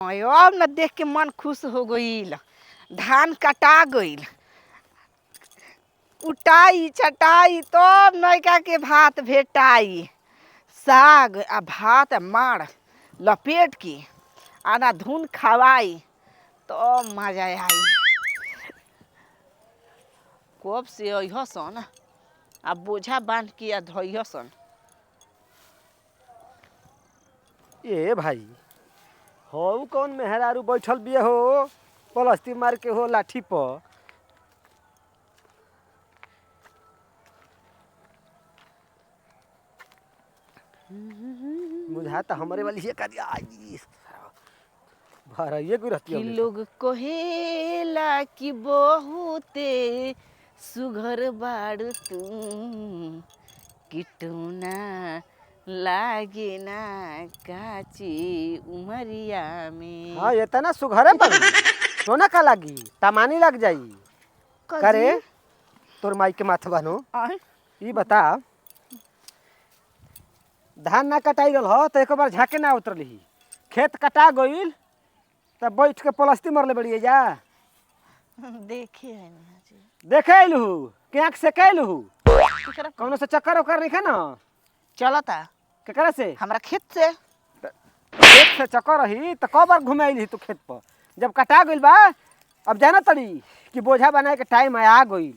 अब न देख के मन खुश हो गईल। धान कटा गईल, उटाई चटाई तब नैका के भात भेटाई। साग आ भात माड़ लपेट के आना धुन खवाई तब मजा आई। कब से अइहसन आ बोझा बांध के आ धइहसन। ए भाई हो कौन मेहरारू बैठल बिया हो पलस्ती मार के हो लाठी पर। बुझाता हमारे वाली ये कर आई भरा ये कोई रहती कि है। लोग कहेला कि बहुते सुघर बाड़ तू किटूना लागे ना काची उमरिया में। हाँ ये तना सुघरे पर सोना का लागी तमानी लग जाई। करे तोर माई के माथा बनो ई बता धान ना कटाई गल हो तो एक बार झाके ना उतरली खेत कटा गईल तब बैठ के पलस्ती मरले बड़ी जा देखे है ना जी। देखे अइलू के आँख से कैलू कौनो से चक्कर उक्कर नहीं ना चलता केकरा से हमरा खेत से। खेत से चक्कर रही तो कब बार घूमे अइली तू खेत पर जब कटा गईल बा। अब जाना तड़ी कि बोझा बनाए के टाइम आ गईल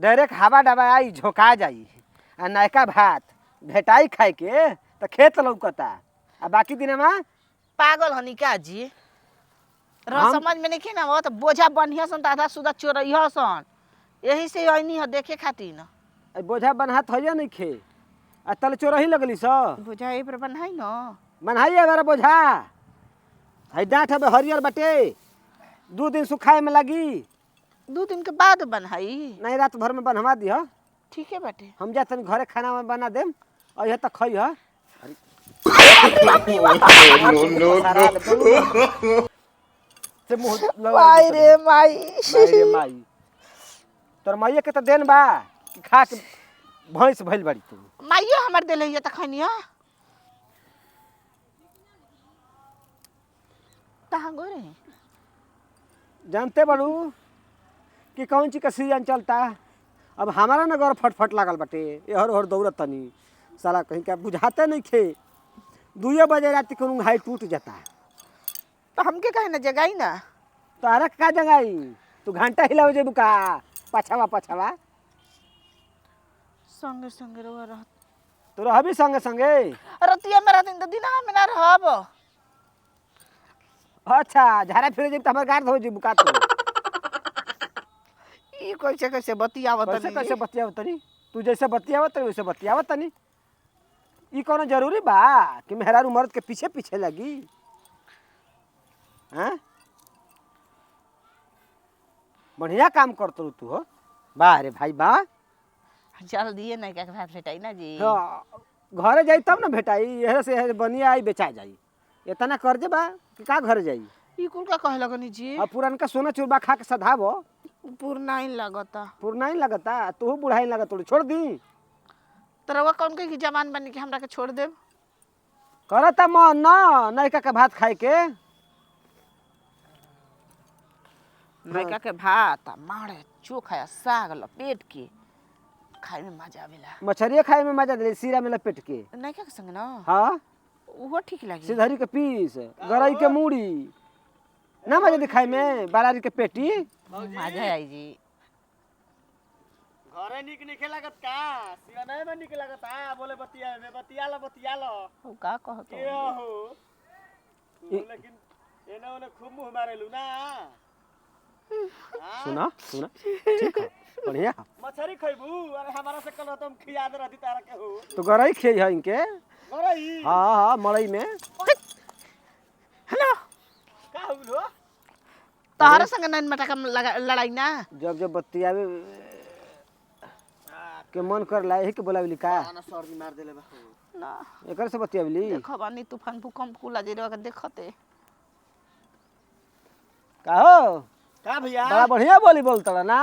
डायरेक्ट हवा डबा आई झोंका जाई आ नयका भात भेटाई खाए के तो खेत लौकता आ बाकी दिन में पागल हनी का जी समझ में नहीं ना वो तो बोझा बनिया सन आधा सुधा चोरइह सन यही से अइनी ह देखे खातिर न। बोझा बनहात होइए नहीं खे आ तल चोरही लगली स बोझा ए पर बनाई न बनहाई अगर बोझा है डांठ अब हरियर बटे 2 दिन सुखाए में लगी 2 दिन के बाद बनाई। नहीं रात भर में बनवा दिह ठीक है बाटे हम जा तनी घरे खाना में बना देम और यह तक खई है माई रे माई माई तोर माइये के तो देन बा कि खा के भैंस भइल बड़ी तू। माइयो हमर देले हिय त खनिया कहाँ गो रे। जानते बड़ू कि कौन चीज का सीजन चलता। अब हमारा ना घर फटफट लागल बटे हर हर दौड़त तनी साला कहीं का बुझाते नहीं खे 2 बजे रात को घाई टूट जाता है तो हमके कहे ना जगाई ना तो अरक का जगाई तू घंटा हिलाओ जेबू का पछावा पछावा संगे संगे रह रह तो रहबी संगे संगे। रतिया में रहती तो दिन में ना रहब। अच्छा झाड़ा फिरे जेब तो हमारे गार धो जेबू का तू ई कैसे कैसे बतियावत कैसे कैसे बतियावत तनी तू जैसे बतियावत तनी वैसे बतियावत तनी। ई कोनो जरूरी बा कि मेहरारू मर्द के पीछे पीछे लगी हैं। बढ़िया काम करत तू हो बा रे भाई बा। चल दिए ना क्या भात भेटाई ना जी। घरे जाई तब ना भेटाई यह से बनिया आई बेचा जाई इतना कर्जे बा कि का घर जाई। ई कुल का कहे लगनी जी। अब पुरानका सोना चूरबा खा के सधाबो पुरनाई लगता पुरनाई लगता तू बुढ़ाई लगत तोड़ी छोड़ दी। तरवा कौन के जवान बनी के हमरा के छोड़ देब। करता मन ना नैका के भात खाए के नैका के भात माड़े चोखा साग लपेट के खाए में मजा आवेला। मछरिया खाए में मजा दे सीरा में लपेट के नैका के संग ना हाँ उहो ठीक लगी। सिधरी के पीस गरई के मूड़ी ना मजा दिखाई में बरारी के पेटी मजा आई जी। घरे निक निके लागत का सियाने में निक लागत आ बोले बतिया में बतिया लो ओ का कहत के हो लेकिन एने ओने खूब मुंह मारेलू ना। सुना सुना ठीक है बढ़िया मछरी खइबू अरे हमारा से कल तुम खिया दे रहती तारा के हो तो गरई खिए है इनके गरई हां हां मड़ई में। हेलो का हुलो तोहरा संग नैन मटा का लड़ाई ना जब जब बतियावे के मन कर लाए के बोलावली का ना सर्दी मार देले बा ना एकर से बतियावली देखो बानी तूफान भूकंप कुला जे रवा देखते का हो का भैया बड़ा बढ़िया बोली बोलता ना।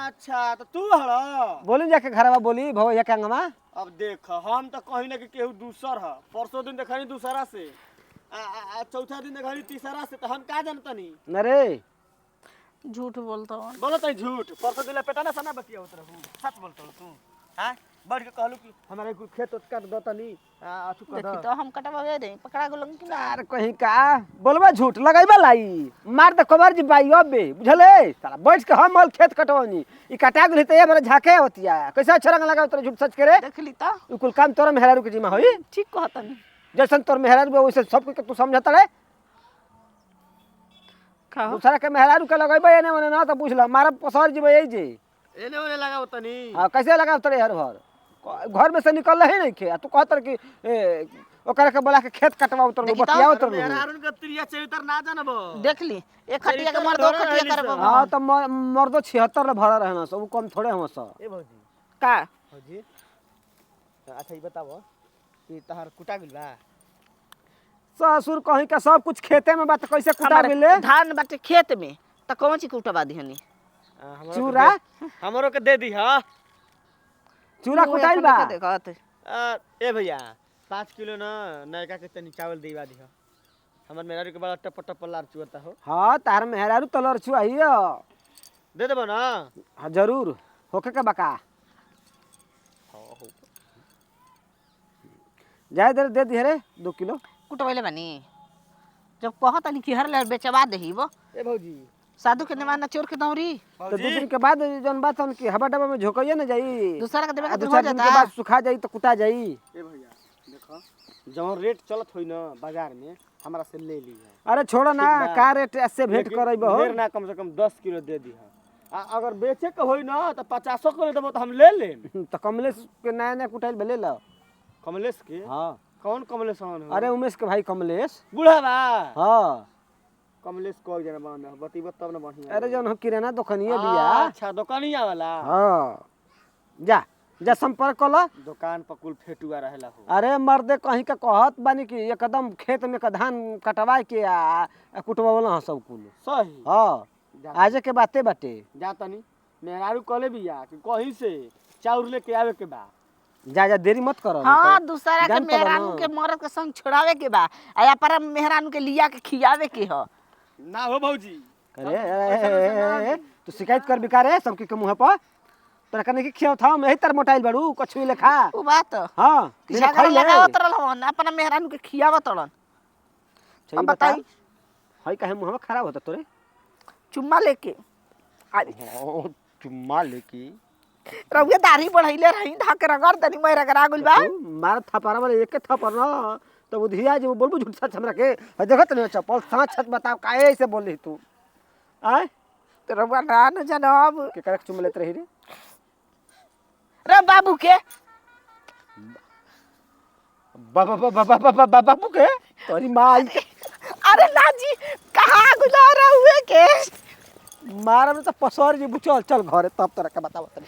अच्छा तो तू हड़ बोली जाके घरवा बोली भैया के अंगमा। अब देख हम तो कहीं ना कि केहू दूसर है परसों दिन देखनी दूसरा से चौथा दिन घड़ी तीसरा से तो हम का जानता नहीं। न रे झूठ बोलता हूँ। बोलत है झूठ। परसों दिला पेटाना सना बतिया उतर हूं। सच बोलत हो तू। हां बढ़ के कहलू कि हमारे कुछ खेत उत काट दो तनी अथु कर देखी दो। तो हम कटवावे नहीं पकड़ा गेलन कि ना। यार कहीं का बोलबा झूठ लगैबा लाई मार दे कबर जी बाई अबे बुझले साला बैठ के हम मल खेत कटवानी ई कटा गेल त ए बार झाके होतिया कैसा छरंग लगाव तोर झूठ सच करे देखली तो ई कुल काम तोर मेहरारू के जिम्मा होई ठीक कहतनी। जैसन तोर मेहरारू बे वैसे सब के तू समझता रे कहो दूसरा के मेहरारू के लगैबा एने मने ना त बुझला मार पसर जी बे जे एने ओने लगाव तनी। हां कैसे लगाव तोरे हर घर में से निकल रहे नहीं खे तू कहतर कि ओकरा के बोला के खेत कटवाओ तोर देखी तो, बतियाओ तोर यार अरुण के त्रिया चरित्र ना जानबो। देखली एक खटिया के चरित्र मर दो थोड़ा खटिया रहली करबो। सब। हां त मर्दो 76 ले भरा रहना सब कम थोड़े हम सब ए भौजी का भौजी अच्छा ई बताओ कि तहार कुटा गेल बा। ससुर कहीं का सब कुछ खेते में बात कैसे कुटा हमारे मिले धान बाटे खेत में त कौन चीज कुटवा दिहनी। चूरा हमरो के दे दी हां। चूरा कुटाइल बा देखत ए भैया 5 किलो ना नयका के तनी चावल देवा दी। हमर मेहरारू के बड़ा टप टप लार चुता हो। हां तार मेहरारू तलर छुआइयो दे देबो ना। हां जरूर होके के बका जाय दे दी रे 2 किलो कुटवले बानी जब कहतनी कि हर ले बेचवा देहीबो। ए भौजी साधु के निवाना चोर के दौरी तो 2 दिन के बाद जौन बात हम कि हवा डब्बा में झोकइए ना जाई दूसरा के देवे आ के 2 हो दिन के जाता। बाद सुखा जाई तो कुटा जाई ए भैया देखो जौन रेट चलत होई ना बाजार में हमरा से ले ली है। अरे छोड़ो ना ठीक बा। का रेट से भेंट करइबो ढेर ना कम से कम 10 किलो दे दी है। अगर बेचे के होई ना तो 50 किलो देबो तो हम ले लेम। तो कमलेश के नया नया कुटाइल भेले ल कमलेश के हां कौन कमलेश हन हो? अरे उमेश के भाई कमलेश बूढ़ा बा हां कमलेश को जना बन बतीबो तब ना बढ़िया। अरे जौन हो किराना दुकानिया बिया अच्छा दुकानिया वाला। हां जा जा संपर्क कला दुकान पर कुल फेटुआ रहेला हो। अरे मर्दे कहीं का कहत बानी कि एकदम खेत में का धान कटवा के आ कुटवावला ह सब कुल सही हां आजे के बाते बाटे जा तनी मेहरारू कले बिया कि कहीं से चाउर लेके आवे के बा। जा जा देरी मत करो हां दूसरा के जान पड़ो मेहरानू ना। के मरद के संग छोड़ावे के बा आ पर मेहरानू के लिया के खियावे के ह। ना हो भौजी अरे तू शिकायत कर बिकार है सबके के मुंह पर तोरा कने के खियाव था मैं तर मोटाइल बड़ू कछु लेखा उ बात हां बिना झगड़ा खाई ले लगावत रहलन अपना मेहरानू के खियावत रहलन। सही अब बता बताई हई काहे मुंह खराब होता तोरे चुम्मा लेके अरे चुम्मा लेके रउए दाढ़ी बढ़ैले रही धाके रगड़ दनी मैं रगड़ा गुल बा। मार थपारा वाले एक थपर ना तो बुधिया जे बोलबू झूठ सच हमरा के देखत नहीं चप्पल साँच छत बताओ काहे ऐसे बोली तू आय तो रउआ ना न जनब के करक चुम लेत रही रे रे बाबू के बाबू के तोरी माई अरे ना जी कहाँ गुला रहुए के मारब तो पसर जी चल चल घरे तब तोरा के बतावत